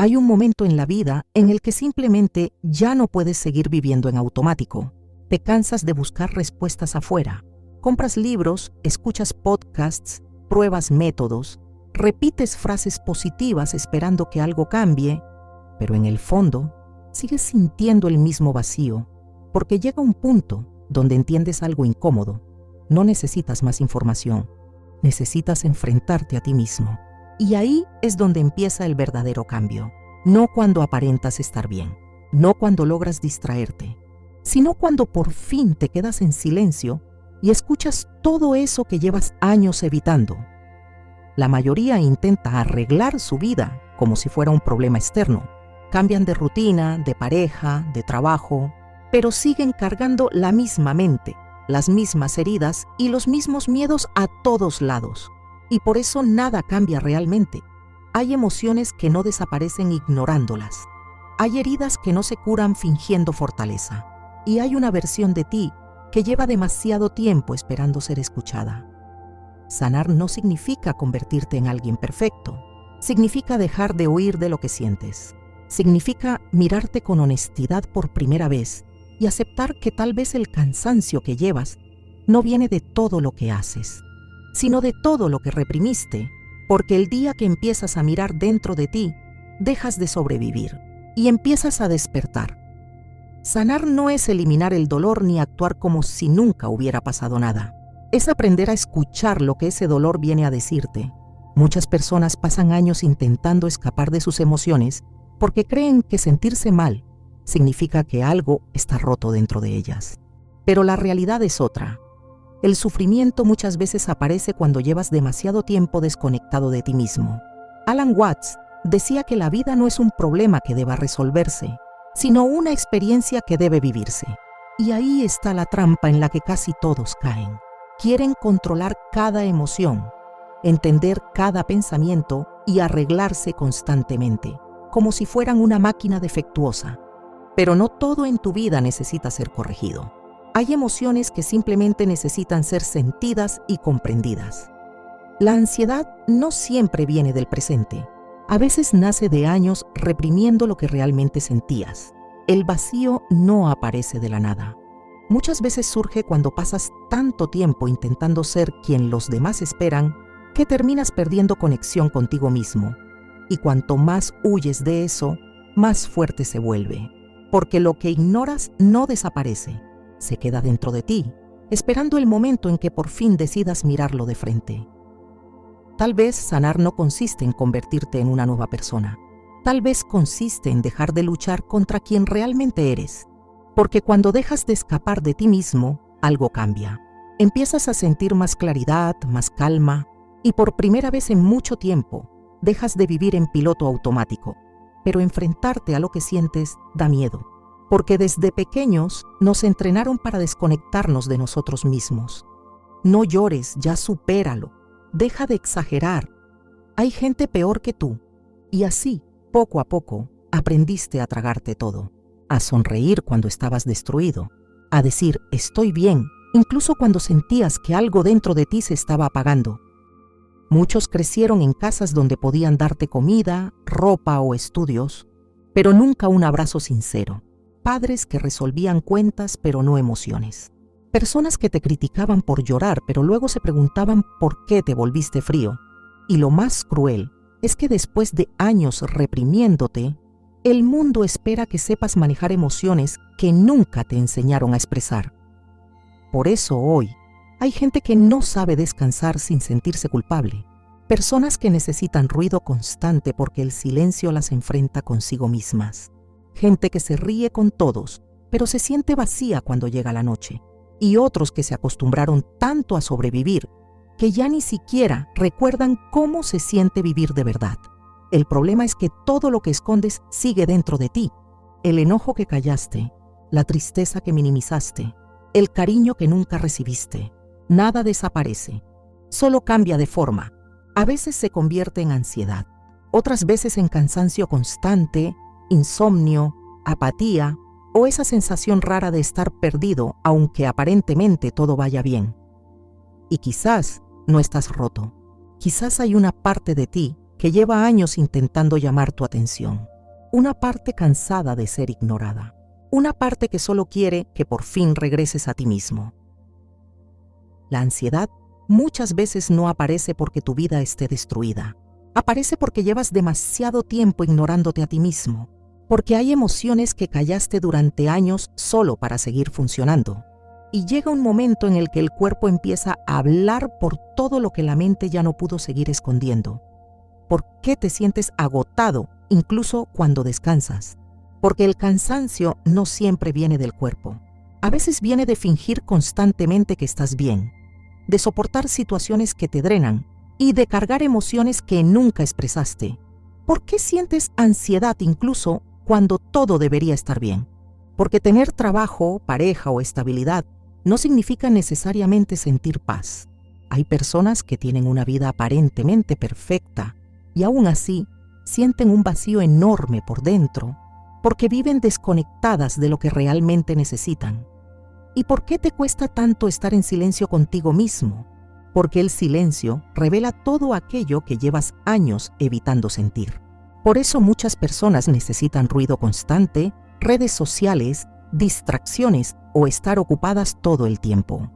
Hay un momento en la vida en el que simplemente ya no puedes seguir viviendo en automático. Te cansas de buscar respuestas afuera. Compras libros, escuchas podcasts, pruebas métodos, repites frases positivas esperando que algo cambie, pero en el fondo sigues sintiendo el mismo vacío, porque llega un punto donde entiendes algo incómodo. No necesitas más información, necesitas enfrentarte a ti mismo. Y ahí es donde empieza el verdadero cambio. No cuando aparentas estar bien, no cuando logras distraerte, sino cuando por fin te quedas en silencio y escuchas todo eso que llevas años evitando. La mayoría intenta arreglar su vida como si fuera un problema externo. Cambian de rutina, de pareja, de trabajo, pero siguen cargando la misma mente, las mismas heridas y los mismos miedos a todos lados. Y por eso nada cambia realmente. Hay emociones que no desaparecen ignorándolas. Hay heridas que no se curan fingiendo fortaleza. Y hay una versión de ti que lleva demasiado tiempo esperando ser escuchada. Sanar no significa convertirte en alguien perfecto. Significa dejar de huir de lo que sientes. Significa mirarte con honestidad por primera vez y aceptar que tal vez el cansancio que llevas no viene de todo lo que haces, sino de todo lo que reprimiste, porque el día que empiezas a mirar dentro de ti, dejas de sobrevivir y empiezas a despertar. Sanar no es eliminar el dolor ni actuar como si nunca hubiera pasado nada. Es aprender a escuchar lo que ese dolor viene a decirte. Muchas personas pasan años intentando escapar de sus emociones porque creen que sentirse mal significa que algo está roto dentro de ellas. Pero la realidad es otra. El sufrimiento muchas veces aparece cuando llevas demasiado tiempo desconectado de ti mismo. Alan Watts decía que la vida no es un problema que deba resolverse, sino una experiencia que debe vivirse. Y ahí está la trampa en la que casi todos caen. Quieren controlar cada emoción, entender cada pensamiento y arreglarse constantemente, como si fueran una máquina defectuosa. Pero no todo en tu vida necesita ser corregido. Hay emociones que simplemente necesitan ser sentidas y comprendidas. La ansiedad no siempre viene del presente. A veces nace de años reprimiendo lo que realmente sentías. El vacío no aparece de la nada. Muchas veces surge cuando pasas tanto tiempo intentando ser quien los demás esperan que terminas perdiendo conexión contigo mismo. Y cuanto más huyes de eso, más fuerte se vuelve. Porque lo que ignoras no desaparece. Se queda dentro de ti, esperando el momento en que por fin decidas mirarlo de frente. Tal vez sanar no consiste en convertirte en una nueva persona. Tal vez consiste en dejar de luchar contra quien realmente eres. Porque cuando dejas de escapar de ti mismo, algo cambia. Empiezas a sentir más claridad, más calma, y por primera vez en mucho tiempo, dejas de vivir en piloto automático. Pero enfrentarte a lo que sientes da miedo. Porque desde pequeños nos entrenaron para desconectarnos de nosotros mismos. No llores, ya supéralo. Deja de exagerar. Hay gente peor que tú. Y así, poco a poco, aprendiste a tragarte todo. A sonreír cuando estabas destruido. A decir, estoy bien, incluso cuando sentías que algo dentro de ti se estaba apagando. Muchos crecieron en casas donde podían darte comida, ropa o estudios, pero nunca un abrazo sincero. Padres que resolvían cuentas pero no emociones. Personas que te criticaban por llorar pero luego se preguntaban por qué te volviste frío. Y lo más cruel es que después de años reprimiéndote, el mundo espera que sepas manejar emociones que nunca te enseñaron a expresar. Por eso hoy hay gente que no sabe descansar sin sentirse culpable. Personas que necesitan ruido constante porque el silencio las enfrenta consigo mismas. Gente que se ríe con todos, pero se siente vacía cuando llega la noche. Y otros que se acostumbraron tanto a sobrevivir que ya ni siquiera recuerdan cómo se siente vivir de verdad. El problema es que todo lo que escondes sigue dentro de ti. El enojo que callaste, la tristeza que minimizaste, el cariño que nunca recibiste. Nada desaparece, solo cambia de forma. A veces se convierte en ansiedad, otras veces en cansancio constante, insomnio, apatía o esa sensación rara de estar perdido aunque aparentemente todo vaya bien. Y quizás no estás roto, quizás hay una parte de ti que lleva años intentando llamar tu atención. Una parte cansada de ser ignorada. Una parte que solo quiere que por fin regreses a ti mismo. La ansiedad muchas veces no aparece porque tu vida esté destruida. Aparece porque llevas demasiado tiempo ignorándote a ti mismo. Porque hay emociones que callaste durante años solo para seguir funcionando. Y llega un momento en el que el cuerpo empieza a hablar por todo lo que la mente ya no pudo seguir escondiendo. ¿Por qué te sientes agotado incluso cuando descansas? Porque el cansancio no siempre viene del cuerpo. A veces viene de fingir constantemente que estás bien, de soportar situaciones que te drenan y de cargar emociones que nunca expresaste. ¿Por qué sientes ansiedad incluso cuando todo debería estar bien? Porque tener trabajo, pareja o estabilidad no significa necesariamente sentir paz. Hay personas que tienen una vida aparentemente perfecta y aún así sienten un vacío enorme por dentro porque viven desconectadas de lo que realmente necesitan. ¿Y por qué te cuesta tanto estar en silencio contigo mismo? Porque el silencio revela todo aquello que llevas años evitando sentir. Por eso muchas personas necesitan ruido constante, redes sociales, distracciones o estar ocupadas todo el tiempo.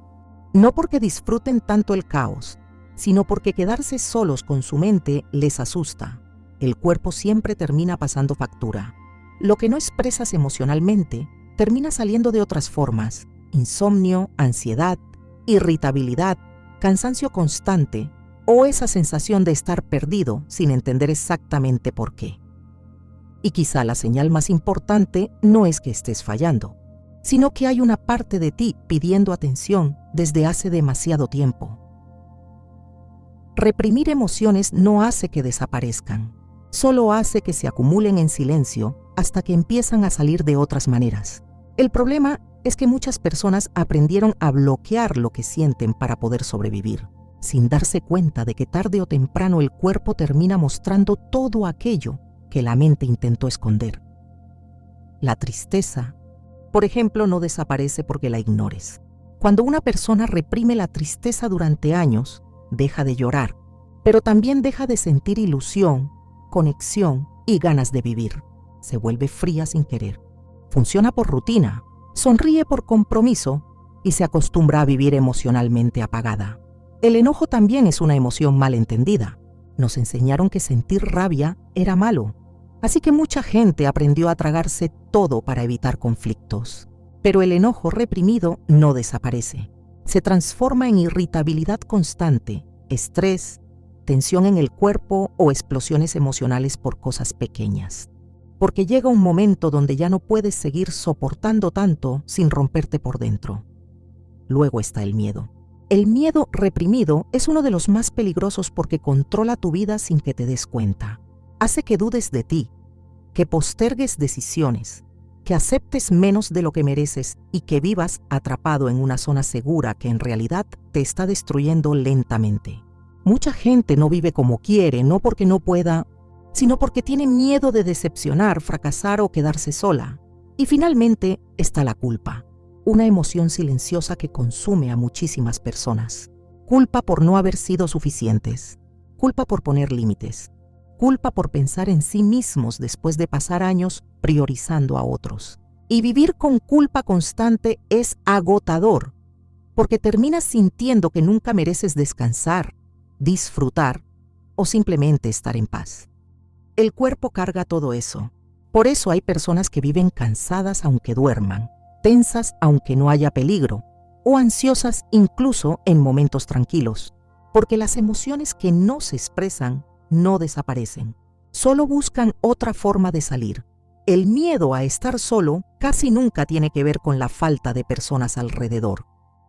No porque disfruten tanto el caos, sino porque quedarse solos con su mente les asusta. El cuerpo siempre termina pasando factura. Lo que no expresas emocionalmente termina saliendo de otras formas: insomnio, ansiedad, irritabilidad, cansancio constante o esa sensación de estar perdido sin entender exactamente por qué. Y quizá la señal más importante no es que estés fallando, sino que hay una parte de ti pidiendo atención desde hace demasiado tiempo. Reprimir emociones no hace que desaparezcan, solo hace que se acumulen en silencio hasta que empiezan a salir de otras maneras. El problema es que muchas personas aprendieron a bloquear lo que sienten para poder sobrevivir, sin darse cuenta de que tarde o temprano el cuerpo termina mostrando todo aquello que la mente intentó esconder. La tristeza, por ejemplo, no desaparece porque la ignores. Cuando una persona reprime la tristeza durante años, deja de llorar, pero también deja de sentir ilusión, conexión y ganas de vivir. Se vuelve fría sin querer. Funciona por rutina, sonríe por compromiso y se acostumbra a vivir emocionalmente apagada. El enojo también es una emoción mal entendida. Nos enseñaron que sentir rabia era malo. Así que mucha gente aprendió a tragarse todo para evitar conflictos. Pero el enojo reprimido no desaparece. Se transforma en irritabilidad constante, estrés, tensión en el cuerpo o explosiones emocionales por cosas pequeñas. Porque llega un momento donde ya no puedes seguir soportando tanto sin romperte por dentro. Luego está el miedo. El miedo reprimido es uno de los más peligrosos porque controla tu vida sin que te des cuenta. Hace que dudes de ti, que postergues decisiones, que aceptes menos de lo que mereces y que vivas atrapado en una zona segura que en realidad te está destruyendo lentamente. Mucha gente no vive como quiere, no porque no pueda, sino porque tiene miedo de decepcionar, fracasar o quedarse sola. Y finalmente está la culpa, una emoción silenciosa que consume a muchísimas personas. Culpa por no haber sido suficientes, culpa por poner límites, culpa por pensar en sí mismos después de pasar años priorizando a otros. Y vivir con culpa constante es agotador, porque terminas sintiendo que nunca mereces descansar, disfrutar o simplemente estar en paz. El cuerpo carga todo eso. Por eso hay personas que viven cansadas aunque duerman, tensas aunque no haya peligro, o ansiosas incluso en momentos tranquilos, porque las emociones que no se expresan no desaparecen, solo buscan otra forma de salir. El miedo a estar solo casi nunca tiene que ver con la falta de personas alrededor.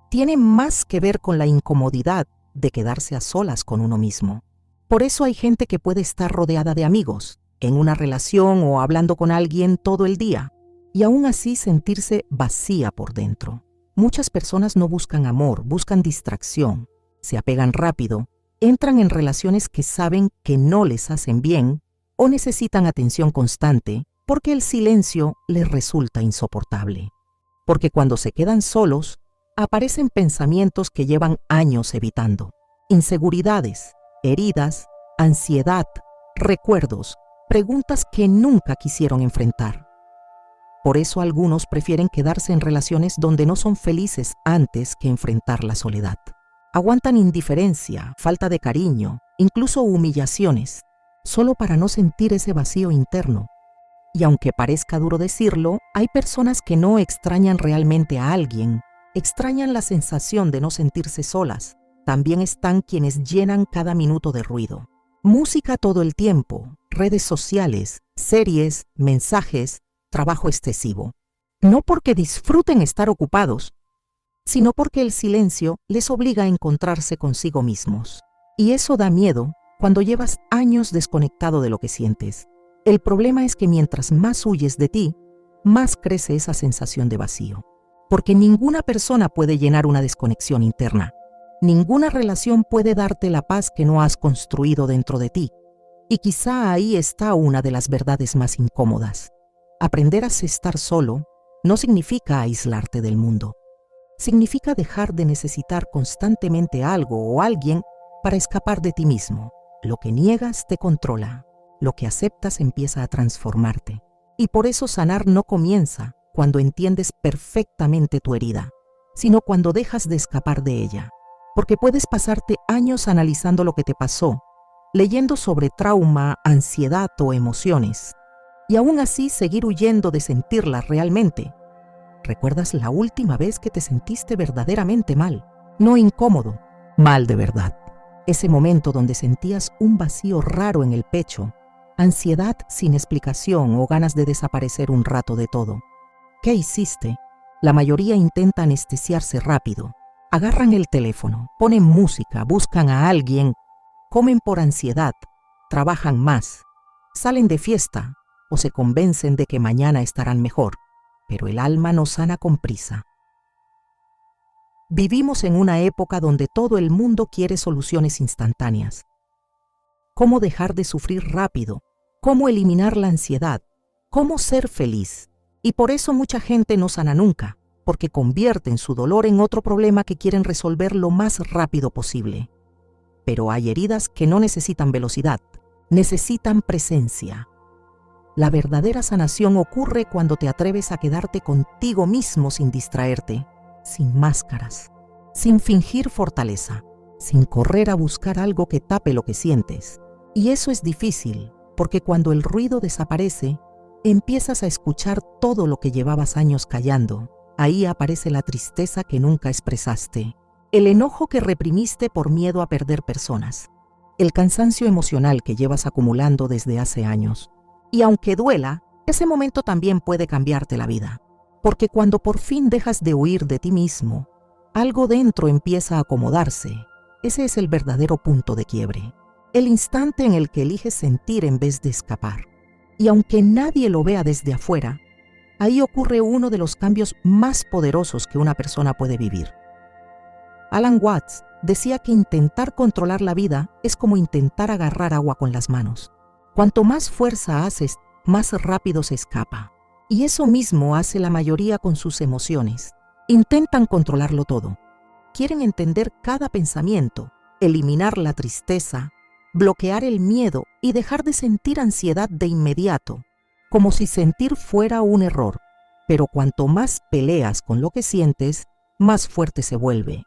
Tiene más que ver con la incomodidad de quedarse a solas con uno mismo. Por eso hay gente que puede estar rodeada de amigos, en una relación o hablando con alguien todo el día, y aún así sentirse vacía por dentro. Muchas personas no buscan amor, buscan distracción, se apegan rápido, entran en relaciones que saben que no les hacen bien o necesitan atención constante porque el silencio les resulta insoportable. Porque cuando se quedan solos, aparecen pensamientos que llevan años evitando, inseguridades, heridas, ansiedad, recuerdos, preguntas que nunca quisieron enfrentar. Por eso algunos prefieren quedarse en relaciones donde no son felices antes que enfrentar la soledad. Aguantan indiferencia, falta de cariño, incluso humillaciones, solo para no sentir ese vacío interno. Y aunque parezca duro decirlo, hay personas que no extrañan realmente a alguien, extrañan la sensación de no sentirse solas. También están quienes llenan cada minuto de ruido. Música todo el tiempo, redes sociales, series, mensajes, trabajo excesivo. No porque disfruten estar ocupados, sino porque el silencio les obliga a encontrarse consigo mismos. Y eso da miedo cuando llevas años desconectado de lo que sientes. El problema es que mientras más huyes de ti, más crece esa sensación de vacío. Porque ninguna persona puede llenar una desconexión interna. Ninguna relación puede darte la paz que no has construido dentro de ti. Y quizá ahí está una de las verdades más incómodas. Aprender a estar solo no significa aislarte del mundo. Significa dejar de necesitar constantemente algo o alguien para escapar de ti mismo. Lo que niegas te controla. Lo que aceptas empieza a transformarte. Y por eso sanar no comienza cuando entiendes perfectamente tu herida, sino cuando dejas de escapar de ella. Porque puedes pasarte años analizando lo que te pasó, leyendo sobre trauma, ansiedad o emociones, y aún así seguir huyendo de sentirlas realmente. ¿Recuerdas la última vez que te sentiste verdaderamente mal? No incómodo, mal de verdad. Ese momento donde sentías un vacío raro en el pecho, ansiedad sin explicación o ganas de desaparecer un rato de todo. ¿Qué hiciste? La mayoría intenta anestesiarse rápido. Agarran el teléfono, ponen música, buscan a alguien, comen por ansiedad, trabajan más, salen de fiesta o se convencen de que mañana estarán mejor, pero el alma no sana con prisa. Vivimos en una época donde todo el mundo quiere soluciones instantáneas. ¿Cómo dejar de sufrir rápido? ¿Cómo eliminar la ansiedad? ¿Cómo ser feliz? Y por eso mucha gente no sana nunca, porque convierten su dolor en otro problema que quieren resolver lo más rápido posible. Pero hay heridas que no necesitan velocidad, necesitan presencia. La verdadera sanación ocurre cuando te atreves a quedarte contigo mismo sin distraerte, sin máscaras, sin fingir fortaleza, sin correr a buscar algo que tape lo que sientes. Y eso es difícil, porque cuando el ruido desaparece, empiezas a escuchar todo lo que llevabas años callando. Ahí aparece la tristeza que nunca expresaste, el enojo que reprimiste por miedo a perder personas, el cansancio emocional que llevas acumulando desde hace años. Y aunque duela, ese momento también puede cambiarte la vida, porque cuando por fin dejas de huir de ti mismo, algo dentro empieza a acomodarse. Ese es el verdadero punto de quiebre, el instante en el que eliges sentir en vez de escapar. Y aunque nadie lo vea desde afuera, ahí ocurre uno de los cambios más poderosos que una persona puede vivir. Alan Watts decía que intentar controlar la vida es como intentar agarrar agua con las manos. Cuanto más fuerza haces, más rápido se escapa. Y eso mismo hace la mayoría con sus emociones. Intentan controlarlo todo. Quieren entender cada pensamiento, eliminar la tristeza, bloquear el miedo y dejar de sentir ansiedad de inmediato, como si sentir fuera un error. Pero cuanto más peleas con lo que sientes, más fuerte se vuelve.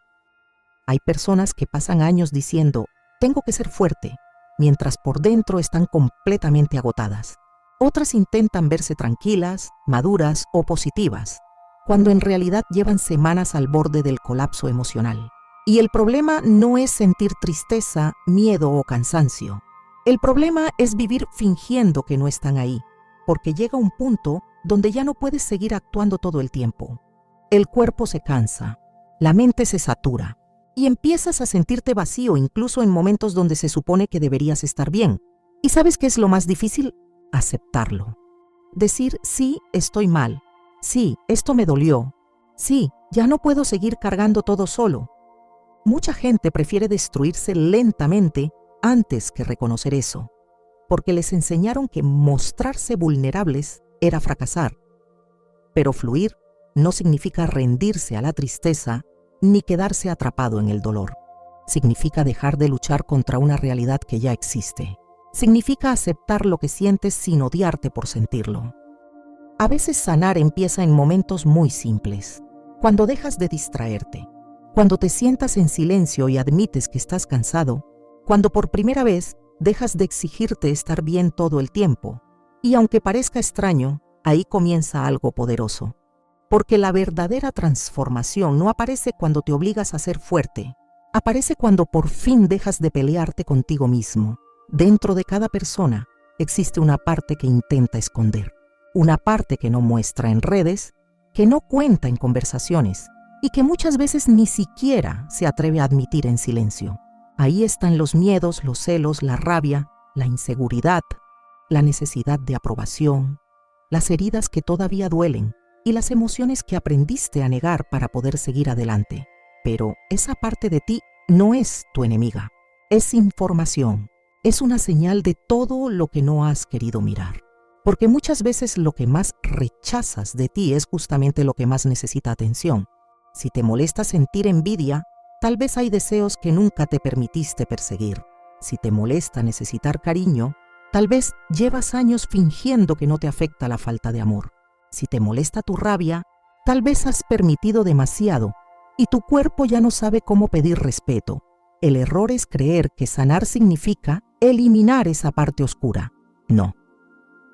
Hay personas que pasan años diciendo, tengo que ser fuerte, mientras por dentro están completamente agotadas. Otras intentan verse tranquilas, maduras o positivas, cuando en realidad llevan semanas al borde del colapso emocional. Y el problema no es sentir tristeza, miedo o cansancio. El problema es vivir fingiendo que no están ahí, porque llega un punto donde ya no puedes seguir actuando todo el tiempo. El cuerpo se cansa, la mente se satura, y empiezas a sentirte vacío incluso en momentos donde se supone que deberías estar bien. ¿Y sabes qué es lo más difícil? Aceptarlo. Decir, sí, estoy mal. Sí, esto me dolió. Sí, ya no puedo seguir cargando todo solo. Mucha gente prefiere destruirse lentamente antes que reconocer eso, porque les enseñaron que mostrarse vulnerables era fracasar. Pero fluir no significa rendirse a la tristeza ni quedarse atrapado en el dolor. Significa dejar de luchar contra una realidad que ya existe. Significa aceptar lo que sientes sin odiarte por sentirlo. A veces sanar empieza en momentos muy simples. Cuando dejas de distraerte, cuando te sientas en silencio y admites que estás cansado, cuando por primera vez dejas de exigirte estar bien todo el tiempo. Y aunque parezca extraño, ahí comienza algo poderoso. Porque la verdadera transformación no aparece cuando te obligas a ser fuerte, aparece cuando por fin dejas de pelearte contigo mismo. Dentro de cada persona existe una parte que intenta esconder, una parte que no muestra en redes, que no cuenta en conversaciones y que muchas veces ni siquiera se atreve a admitir en silencio. Ahí están los miedos, los celos, la rabia, la inseguridad, la necesidad de aprobación, las heridas que todavía duelen y las emociones que aprendiste a negar para poder seguir adelante. Pero esa parte de ti no es tu enemiga, es información, es una señal de todo lo que no has querido mirar. Porque muchas veces lo que más rechazas de ti es justamente lo que más necesita atención. Si te molesta sentir envidia, tal vez hay deseos que nunca te permitiste perseguir. Si te molesta necesitar cariño, tal vez llevas años fingiendo que no te afecta la falta de amor. Si te molesta tu rabia, tal vez has permitido demasiado y tu cuerpo ya no sabe cómo pedir respeto. El error es creer que sanar significa eliminar esa parte oscura. No.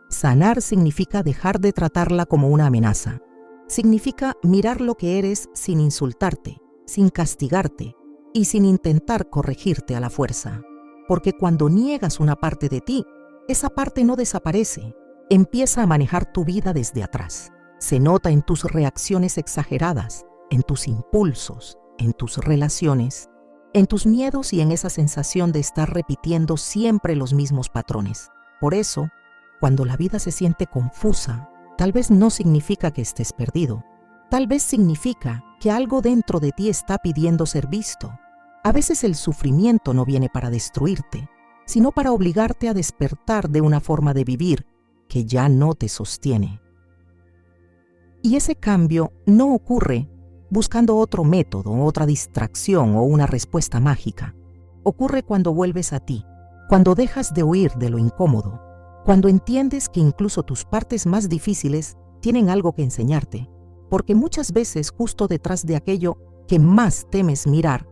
Sanar significa dejar de tratarla como una amenaza. Significa mirar lo que eres sin insultarte, sin castigarte y sin intentar corregirte a la fuerza. Porque cuando niegas una parte de ti, esa parte no desaparece, empieza a manejar tu vida desde atrás. Se nota en tus reacciones exageradas, en tus impulsos, en tus relaciones, en tus miedos y en esa sensación de estar repitiendo siempre los mismos patrones. Por eso, cuando la vida se siente confusa, tal vez no significa que estés perdido. Tal vez significa que algo dentro de ti está pidiendo ser visto. A veces el sufrimiento no viene para destruirte, sino para obligarte a despertar de una forma de vivir que ya no te sostiene. Y ese cambio no ocurre buscando otro método, otra distracción o una respuesta mágica. Ocurre cuando vuelves a ti, cuando dejas de huir de lo incómodo, cuando entiendes que incluso tus partes más difíciles tienen algo que enseñarte, porque muchas veces justo detrás de aquello que más temes mirar,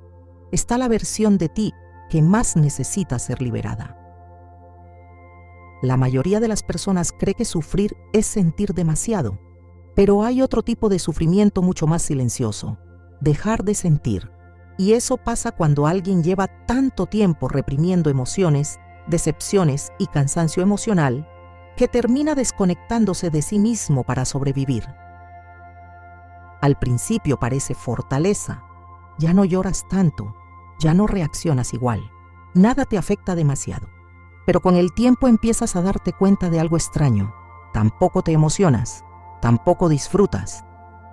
está la versión de ti que más necesita ser liberada. La mayoría de las personas cree que sufrir es sentir demasiado, pero hay otro tipo de sufrimiento mucho más silencioso, dejar de sentir. Y eso pasa cuando alguien lleva tanto tiempo reprimiendo emociones, decepciones y cansancio emocional, que termina desconectándose de sí mismo para sobrevivir. Al principio parece fortaleza, ya no lloras tanto, ya no reaccionas igual, nada te afecta demasiado. Pero con el tiempo empiezas a darte cuenta de algo extraño, tampoco te emocionas, tampoco disfrutas,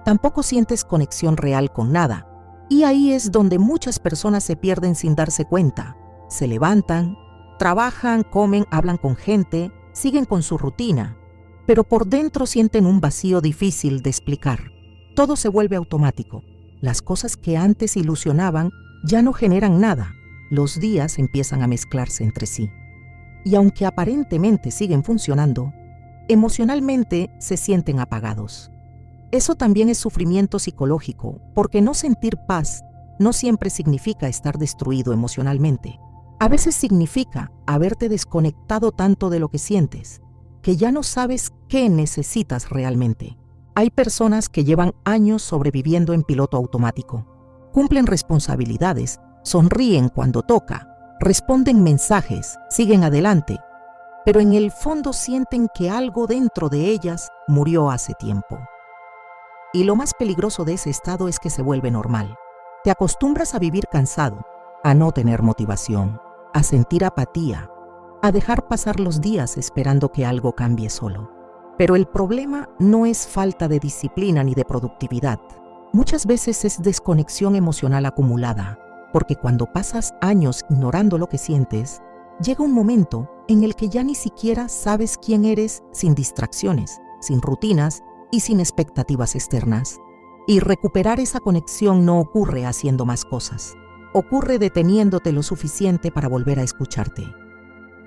tampoco sientes conexión real con nada. Y ahí es donde muchas personas se pierden sin darse cuenta. Se levantan, trabajan, comen, hablan con gente, siguen con su rutina, pero por dentro sienten un vacío difícil de explicar. Todo se vuelve automático. Las cosas que antes ilusionaban ya no generan nada. Los días empiezan a mezclarse entre sí. Y aunque aparentemente siguen funcionando, emocionalmente se sienten apagados. Eso también es sufrimiento psicológico, porque no sentir paz no siempre significa estar destruido emocionalmente. A veces significa haberte desconectado tanto de lo que sientes, que ya no sabes qué necesitas realmente. Hay personas que llevan años sobreviviendo en piloto automático. Cumplen responsabilidades, sonríen cuando toca, responden mensajes, siguen adelante, pero en el fondo sienten que algo dentro de ellas murió hace tiempo. Y lo más peligroso de ese estado es que se vuelve normal. Te acostumbras a vivir cansado, a no tener motivación, a sentir apatía, a dejar pasar los días esperando que algo cambie solo. Pero el problema no es falta de disciplina ni de productividad. Muchas veces es desconexión emocional acumulada, porque cuando pasas años ignorando lo que sientes, llega un momento en el que ya ni siquiera sabes quién eres sin distracciones, sin rutinas y sin expectativas externas. Y recuperar esa conexión no ocurre haciendo más cosas. Ocurre deteniéndote lo suficiente para volver a escucharte.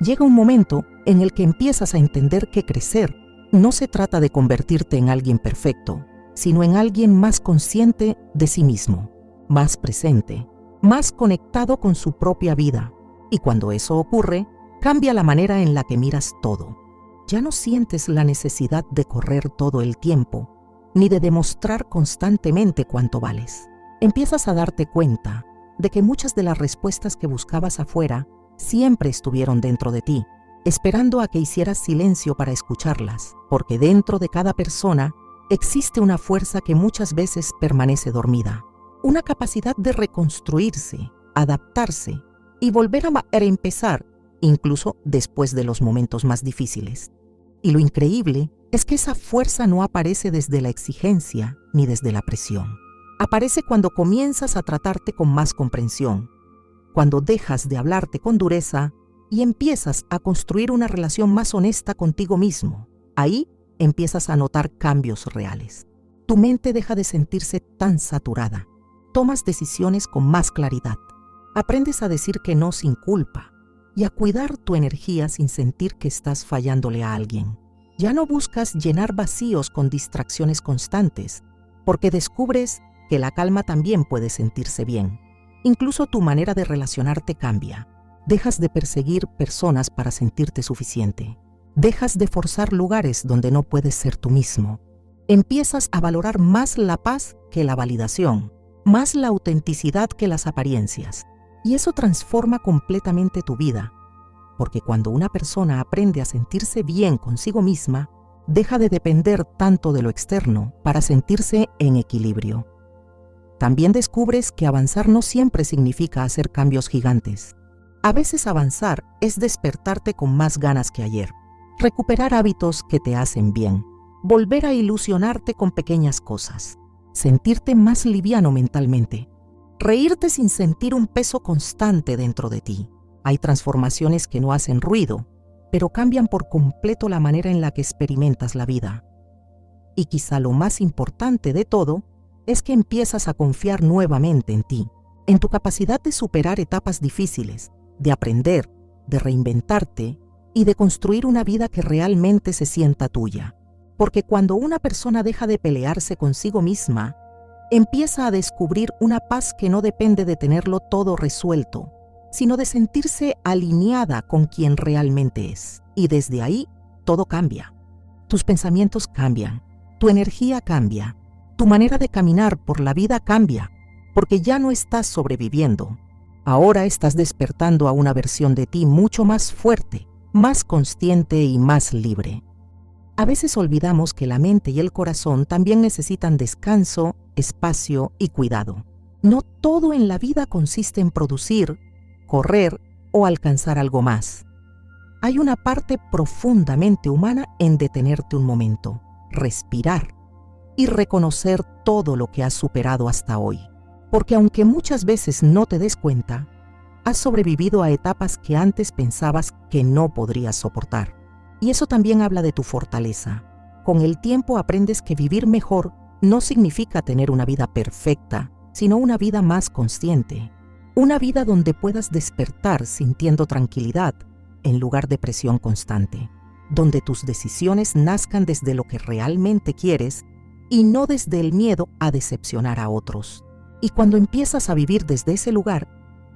Llega un momento en el que empiezas a entender que crecer no se trata de convertirte en alguien perfecto, sino en alguien más consciente de sí mismo, más presente, más conectado con su propia vida. Y cuando eso ocurre, cambia la manera en la que miras todo. Ya no sientes la necesidad de correr todo el tiempo, ni de demostrar constantemente cuánto vales. Empiezas a darte cuenta de que muchas de las respuestas que buscabas afuera siempre estuvieron dentro de ti, esperando a que hicieras silencio para escucharlas, porque dentro de cada persona existe una fuerza que muchas veces permanece dormida, una capacidad de reconstruirse, adaptarse y volver a empezar, incluso después de los momentos más difíciles. Y lo increíble es que esa fuerza no aparece desde la exigencia ni desde la presión. Aparece cuando comienzas a tratarte con más comprensión, cuando dejas de hablarte con dureza y empiezas a construir una relación más honesta contigo mismo. Ahí empiezas a notar cambios reales. Tu mente deja de sentirse tan saturada. Tomas decisiones con más claridad. Aprendes a decir que no sin culpa y a cuidar tu energía sin sentir que estás fallándole a alguien. Ya no buscas llenar vacíos con distracciones constantes, porque descubres que la calma también puede sentirse bien. Incluso tu manera de relacionarte cambia. Dejas de perseguir personas para sentirte suficiente. Dejas de forzar lugares donde no puedes ser tú mismo. Empiezas a valorar más la paz que la validación, más la autenticidad que las apariencias. Y eso transforma completamente tu vida, porque cuando una persona aprende a sentirse bien consigo misma, deja de depender tanto de lo externo para sentirse en equilibrio. También descubres que avanzar no siempre significa hacer cambios gigantes. A veces avanzar es despertarte con más ganas que ayer, recuperar hábitos que te hacen bien, volver a ilusionarte con pequeñas cosas, sentirte más liviano mentalmente, reírte sin sentir un peso constante dentro de ti. Hay transformaciones que no hacen ruido, pero cambian por completo la manera en la que experimentas la vida. Y quizá lo más importante de todo es que empiezas a confiar nuevamente en ti, en tu capacidad de superar etapas difíciles, de aprender, de reinventarte y de construir una vida que realmente se sienta tuya. Porque cuando una persona deja de pelearse consigo misma, empieza a descubrir una paz que no depende de tenerlo todo resuelto, sino de sentirse alineada con quien realmente es. Y desde ahí, todo cambia. Tus pensamientos cambian, tu energía cambia, tu manera de caminar por la vida cambia, porque ya no estás sobreviviendo. Ahora estás despertando a una versión de ti mucho más fuerte, más consciente y más libre. A veces olvidamos que la mente y el corazón también necesitan descanso, espacio y cuidado. No todo en la vida consiste en producir, correr o alcanzar algo más. Hay una parte profundamente humana en detenerte un momento, respirar y reconocer todo lo que has superado hasta hoy. Porque aunque muchas veces no te des cuenta, has sobrevivido a etapas que antes pensabas que no podrías soportar. Y eso también habla de tu fortaleza. Con el tiempo aprendes que vivir mejor no significa tener una vida perfecta, sino una vida más consciente. Una vida donde puedas despertar sintiendo tranquilidad en lugar de presión constante. Donde tus decisiones nazcan desde lo que realmente quieres y no desde el miedo a decepcionar a otros. Y cuando empiezas a vivir desde ese lugar,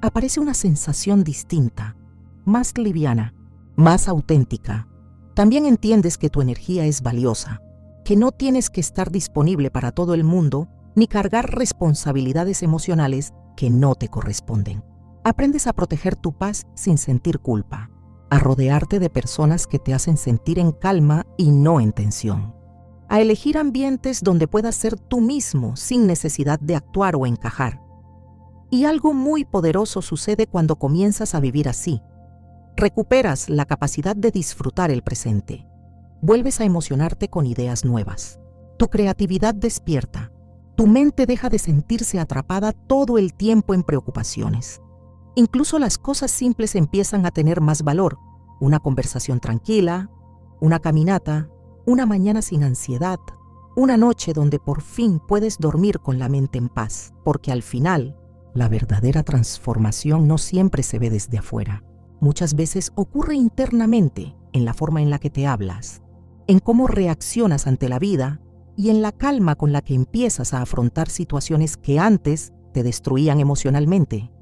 aparece una sensación distinta, más liviana, más auténtica. También entiendes que tu energía es valiosa, que no tienes que estar disponible para todo el mundo ni cargar responsabilidades emocionales que no te corresponden. Aprendes a proteger tu paz sin sentir culpa, a rodearte de personas que te hacen sentir en calma y no en tensión, a elegir ambientes donde puedas ser tú mismo sin necesidad de actuar o encajar. Y algo muy poderoso sucede cuando comienzas a vivir así. Recuperas la capacidad de disfrutar el presente. Vuelves a emocionarte con ideas nuevas. Tu creatividad despierta. Tu mente deja de sentirse atrapada todo el tiempo en preocupaciones. Incluso las cosas simples empiezan a tener más valor. Una conversación tranquila, una caminata, una mañana sin ansiedad, una noche donde por fin puedes dormir con la mente en paz, porque al final, la verdadera transformación no siempre se ve desde afuera. muchas veces ocurre internamente, en la forma en la que te hablas, en cómo reaccionas ante la vida y en la calma con la que empiezas a afrontar situaciones que antes te destruían emocionalmente.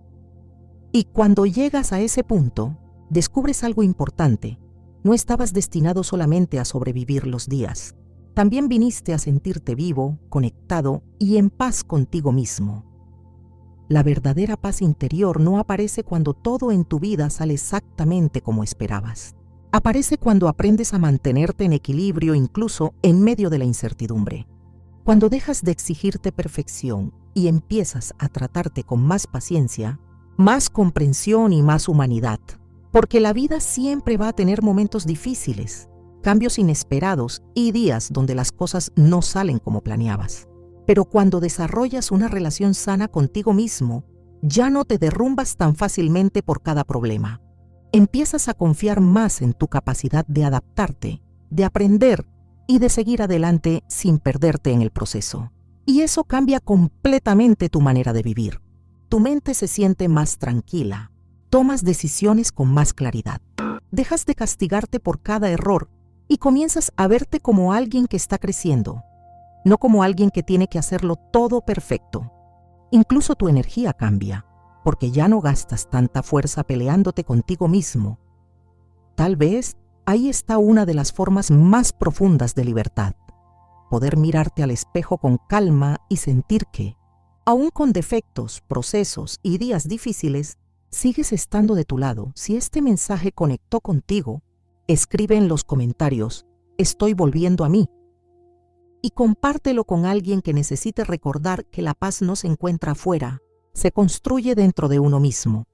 Y cuando llegas a ese punto, descubres algo importante. No estabas destinado solamente a sobrevivir los días. También viniste a sentirte vivo, conectado y en paz contigo mismo. La verdadera paz interior no aparece cuando todo en tu vida sale exactamente como esperabas. Aparece cuando aprendes a mantenerte en equilibrio incluso en medio de la incertidumbre. Cuando dejas de exigirte perfección y empiezas a tratarte con más paciencia, más comprensión y más humanidad. Porque la vida siempre va a tener momentos difíciles, cambios inesperados y días donde las cosas no salen como planeabas. Pero cuando desarrollas una relación sana contigo mismo, ya no te derrumbas tan fácilmente por cada problema. Empiezas a confiar más en tu capacidad de adaptarte, de aprender y de seguir adelante sin perderte en el proceso. Y eso cambia completamente tu manera de vivir. Tu mente se siente más tranquila. Tomas decisiones con más claridad. Dejas de castigarte por cada error y comienzas a verte como alguien que está creciendo, no como alguien que tiene que hacerlo todo perfecto. Incluso tu energía cambia, porque ya no gastas tanta fuerza peleándote contigo mismo. Tal vez ahí está una de las formas más profundas de libertad. Poder mirarte al espejo con calma y sentir que, aún con defectos, procesos y días difíciles, sigues estando de tu lado. Si este mensaje conectó contigo, escribe en los comentarios, estoy volviendo a mí. Y compártelo con alguien que necesite recordar que la paz no se encuentra afuera, se construye dentro de uno mismo.